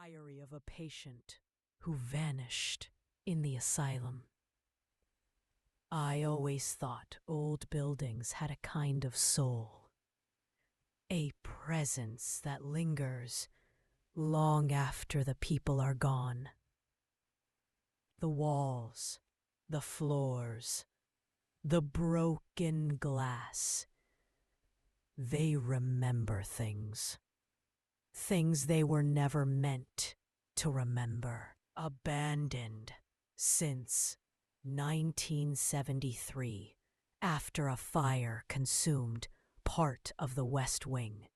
diary of a patient who vanished in the asylum. I always thought old buildings had a kind of soul, a presence that lingers long after the people are gone. The walls, the floors, the broken glass, they remember things. Things they were never meant to remember. Abandoned since 1973, after a fire consumed part of the West Wing.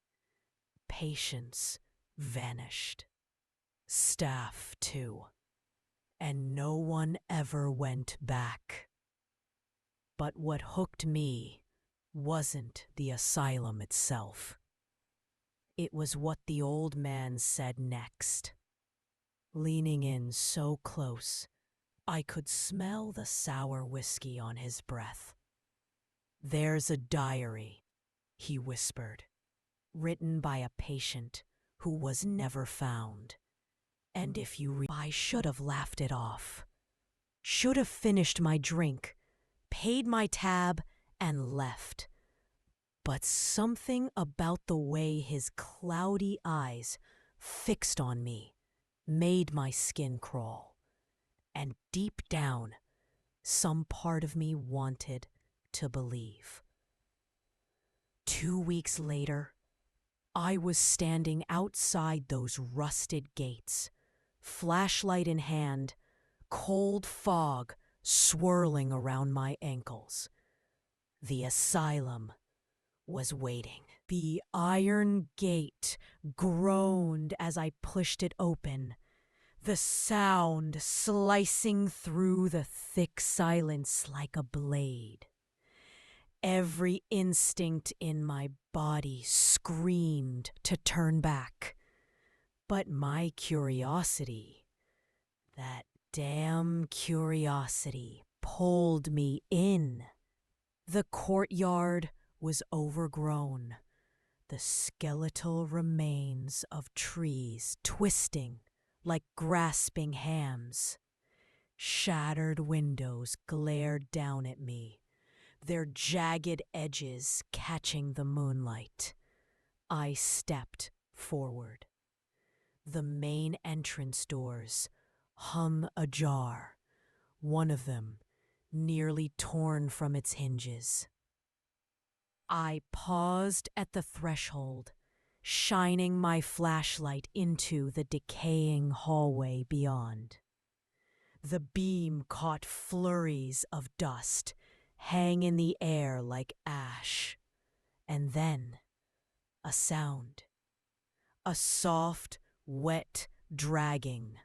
Patients vanished. Staff, too. And no one ever went back. But what hooked me wasn't the asylum itself. It was what the old man said next. Leaning in so close, I could smell the sour whiskey on his breath. "There's a diary," he whispered, "written by a patient who was never found. And if you I should have laughed it off. Should have finished my drink, paid my tab, and left. But something about the way his cloudy eyes fixed on me made my skin crawl. And deep down, some part of me wanted to believe. 2 weeks later, I was standing outside those rusted gates, flashlight in hand, cold fog swirling around my ankles. The asylum was waiting. The iron gate groaned as I pushed it open, the sound slicing through the thick silence like a blade. Every instinct in my body screamed to turn back, but my curiosity, that damn curiosity, pulled me in. The courtyard was overgrown, the skeletal remains of trees twisting like grasping hams. Shattered windows glared down at me, their jagged edges catching the moonlight. I stepped forward. The main entrance doors hung ajar, one of them nearly torn from its hinges. I paused at the threshold, shining my flashlight into the decaying hallway beyond. The beam caught flurries of dust, hang in the air like ash, and then a sound. A soft, wet dragging,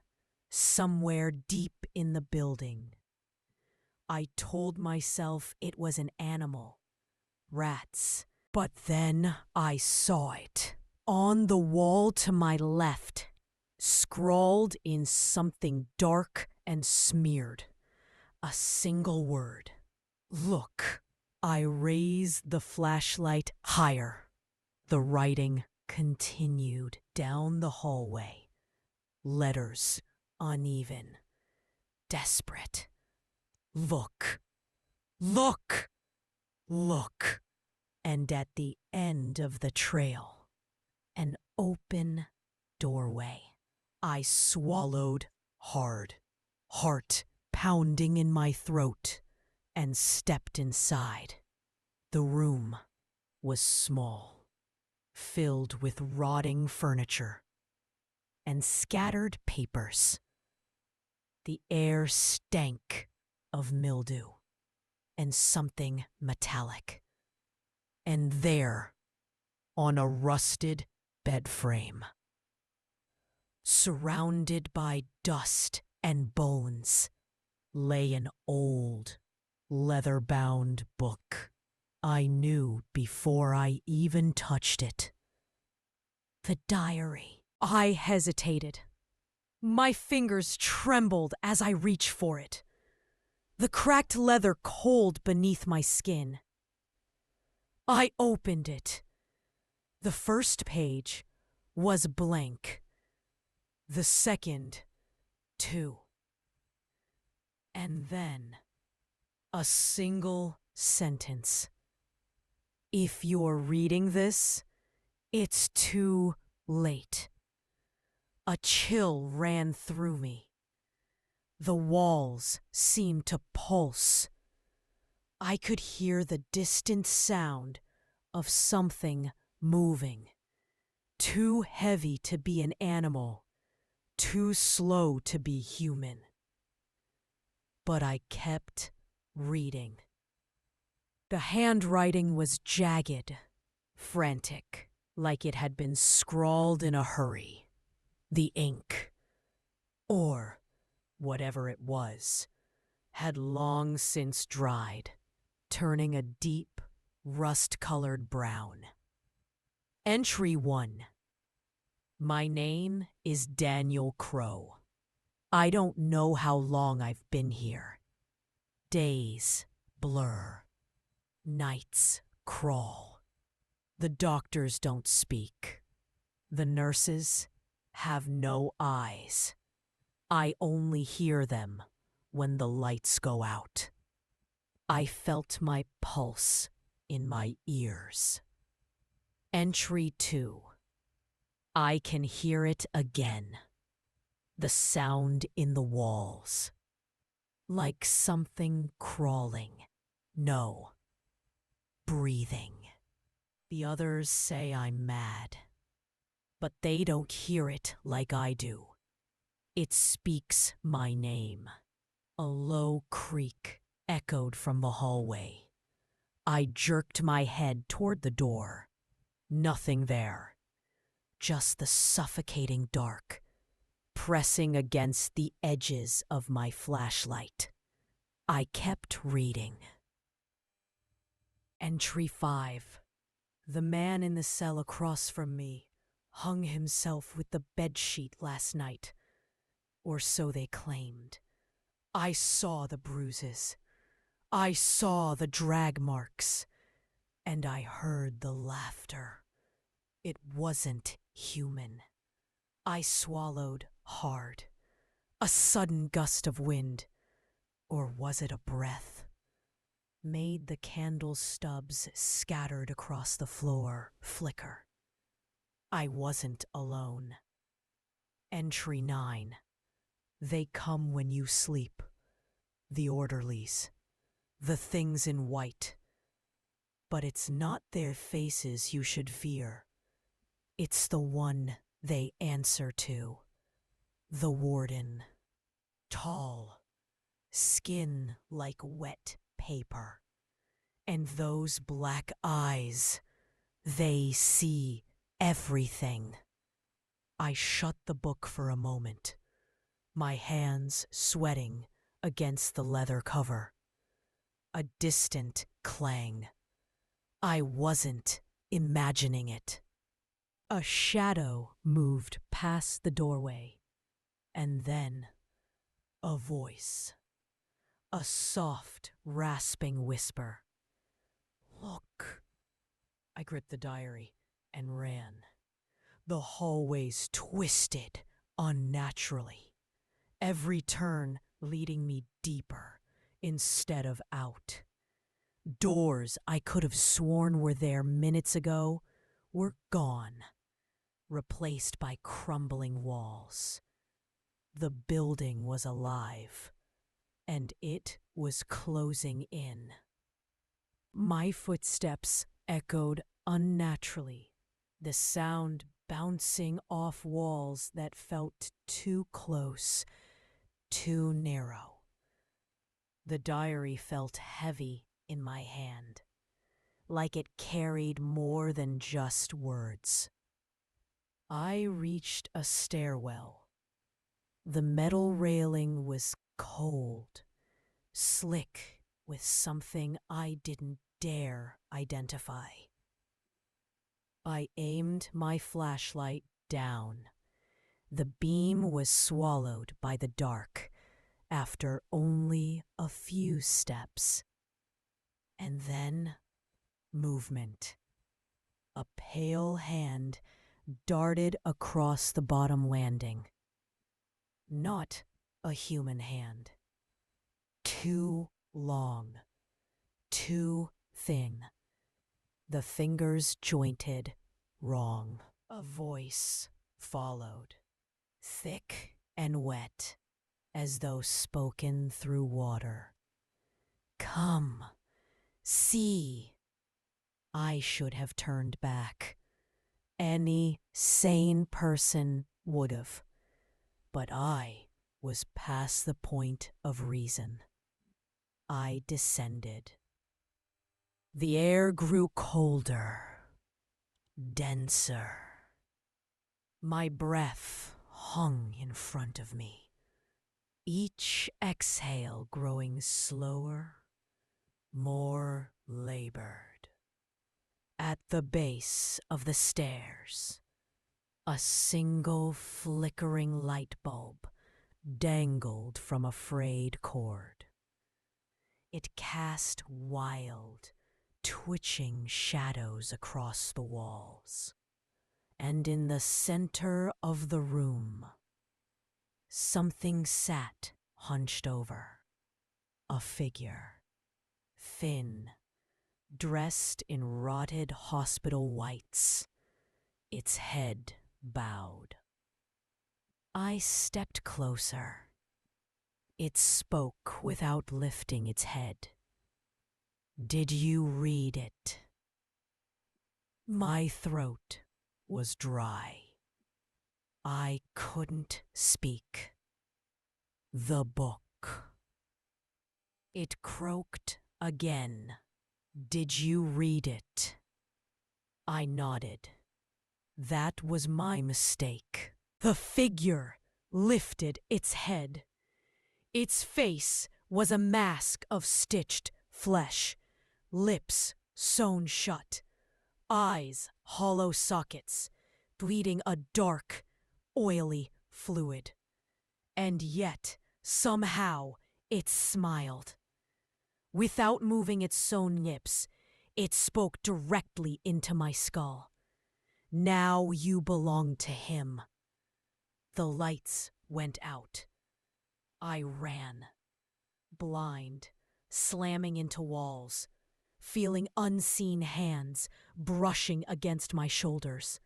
somewhere deep in the building. I told myself it was an animal. Rats. But then I saw it. On the wall to my left, scrawled in something dark and smeared. A single word. "Look." I raised the flashlight higher. The writing continued down the hallway. Letters, uneven, desperate. "Look. Look. Look." And at the end of the trail, an open doorway. I swallowed hard, heart pounding in my throat, and stepped inside. The room was small, filled with rotting furniture and scattered papers. The air stank of mildew and something metallic. And there, on a rusted bed frame, surrounded by dust and bones, lay an old, leather-bound book. I knew before I even touched it. The diary. I hesitated. My fingers trembled as I reached for it, the cracked leather cold beneath my skin. I opened it. The first page was blank. The second, too. And then a single sentence. If you're reading this, it's too late. A chill ran through me. The walls seemed to pulse. I could hear the distant sound of something moving. Too heavy to be an animal, too slow to be human. But I kept reading. The handwriting was jagged, frantic, like it had been scrawled in a hurry. The ink, or whatever it was, had long since dried, turning a deep, rust-colored brown. Entry 1. My name is Daniel Crow. I don't know how long I've been here. Days blur. Nights crawl. The doctors don't speak. The nurses have no eyes. I only hear them when the lights go out. I felt my pulse in my ears. Entry 2. I can hear it again. The sound in the walls. Like something crawling. No. Breathing. The others say I'm mad. But they don't hear it like I do. It speaks my name. A low creak echoed from the hallway. I jerked my head toward the door. Nothing there. Just the suffocating dark, pressing against the edges of my flashlight. I kept reading. Entry 5. The man in the cell across from me hung himself with the bedsheet last night, or so they claimed. I saw the bruises. I saw the drag marks. And I heard the laughter. It wasn't human. I swallowed hard. A sudden gust of wind, or was it a breath, made the candle stubs scattered across the floor flicker. I wasn't alone. Entry 9. They come when you sleep. The orderlies. The things in white. But it's not their faces you should fear. It's the one they answer to. The warden. Tall. Skin like wet paper. And those black eyes. They see everything. I shut the book for a moment, my hands sweating against the leather cover. A distant clang. I wasn't imagining it. A shadow moved past the doorway, and then a voice. A soft, rasping whisper. Look. I gripped the diary and ran. The hallways twisted unnaturally, every turn leading me deeper instead of out. Doors I could have sworn were there minutes ago were gone, replaced by crumbling walls. The building was alive, and it was closing in. My footsteps echoed unnaturally, the sound bouncing off walls that felt too close, too narrow. The diary felt heavy in my hand, like it carried more than just words. I reached a stairwell. The metal railing was cold, slick with something I didn't dare identify. I aimed my flashlight down. The beam was swallowed by the dark after only a few steps. And then movement. A pale hand darted across the bottom landing. Not a human hand. Too long, too thin. The fingers jointed wrong. A voice followed, thick and wet, as though spoken through water. Come, see. I should have turned back. Any sane person would have. But I was past the point of reason. I descended. The air grew colder, denser. My breath hung in front of me, each exhale growing slower, more labored. At the base of the stairs, a single flickering light bulb dangled from a frayed cord. It cast wild, twitching shadows across the walls. And in the center of the room, something sat hunched over. A figure, thin, dressed in rotted hospital whites, its head bowed. I stepped closer. It spoke without lifting its head. Did you read it? My throat was dry. I couldn't speak. The book. It croaked again. Did you read it? I nodded. That was my mistake. The figure lifted its head. Its face was a mask of stitched flesh, lips sewn shut, eyes hollow sockets, bleeding a dark, oily fluid. And yet, somehow, it smiled. Without moving its sewn lips, it spoke directly into my skull. Now you belong to him. The lights went out. I ran, blind, slamming into walls, feeling unseen hands brushing against my shoulders,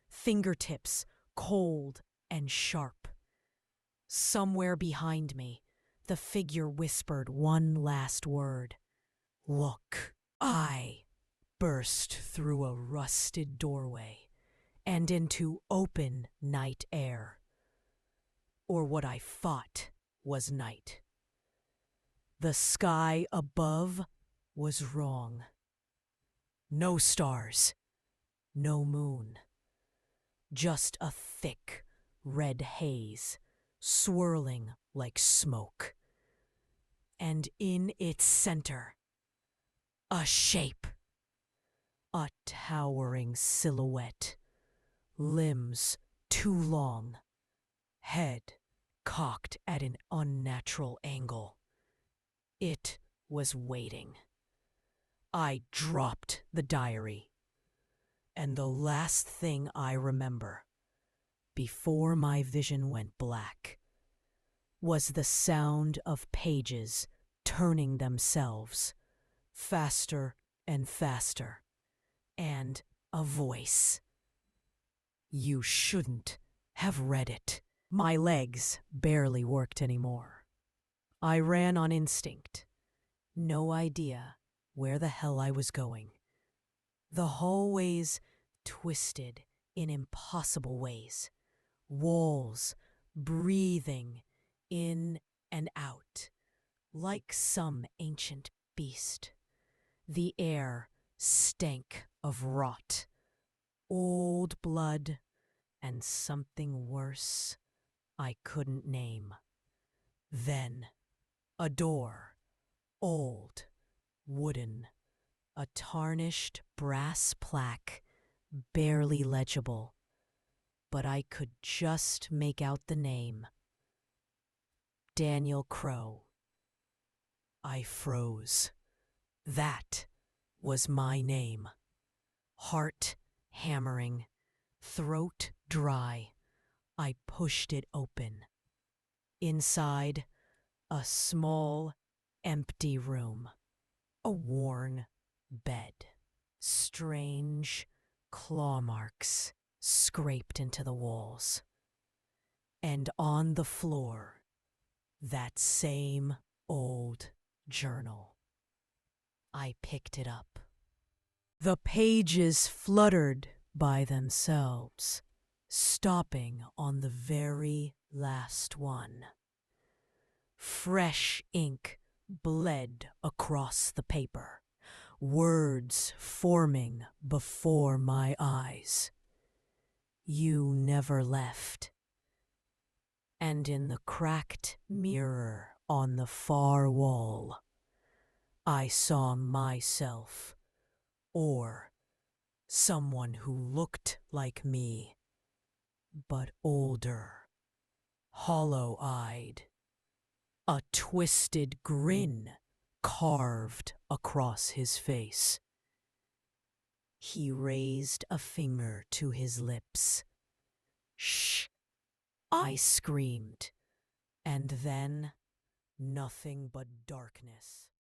fingertips cold and sharp. Somewhere behind me, the figure whispered one last word. Look. I burst through a rusted doorway and into open night air. Or what I thought was night. The sky above was wrong. No stars, no moon. Just a thick red haze swirling like smoke. And in its center, a shape. A towering silhouette. Limbs too long. Head cocked at an unnatural angle. It was waiting. I dropped the diary. And the last thing I remember, before my vision went black, was the sound of pages turning themselves, faster and faster, and a voice. You shouldn't have read it. My legs barely worked anymore. I ran on instinct. No idea where the hell I was going. The hallways twisted in impossible ways. Walls breathing in and out, like some ancient beast. The air stank of rot, old blood, and something worse I couldn't name. Then, a door, old, wooden, a tarnished brass plaque, barely legible, but I could just make out the name. Daniel Crow. I froze. That was my name. Heart hammering, throat dry, I pushed it open. Inside, a small, empty room. A worn bed. Strange claw marks scraped into the walls. And on the floor, that same old journal. I picked it up. The pages fluttered by themselves, stopping on the very last one. Fresh ink bled across the paper, words forming before my eyes. You never left. And in the cracked mirror on the far wall, I saw myself, or someone who looked like me, but older, hollow-eyed, a twisted grin carved across his face. He raised a finger to his lips. "Shh!" I screamed, and then nothing but darkness.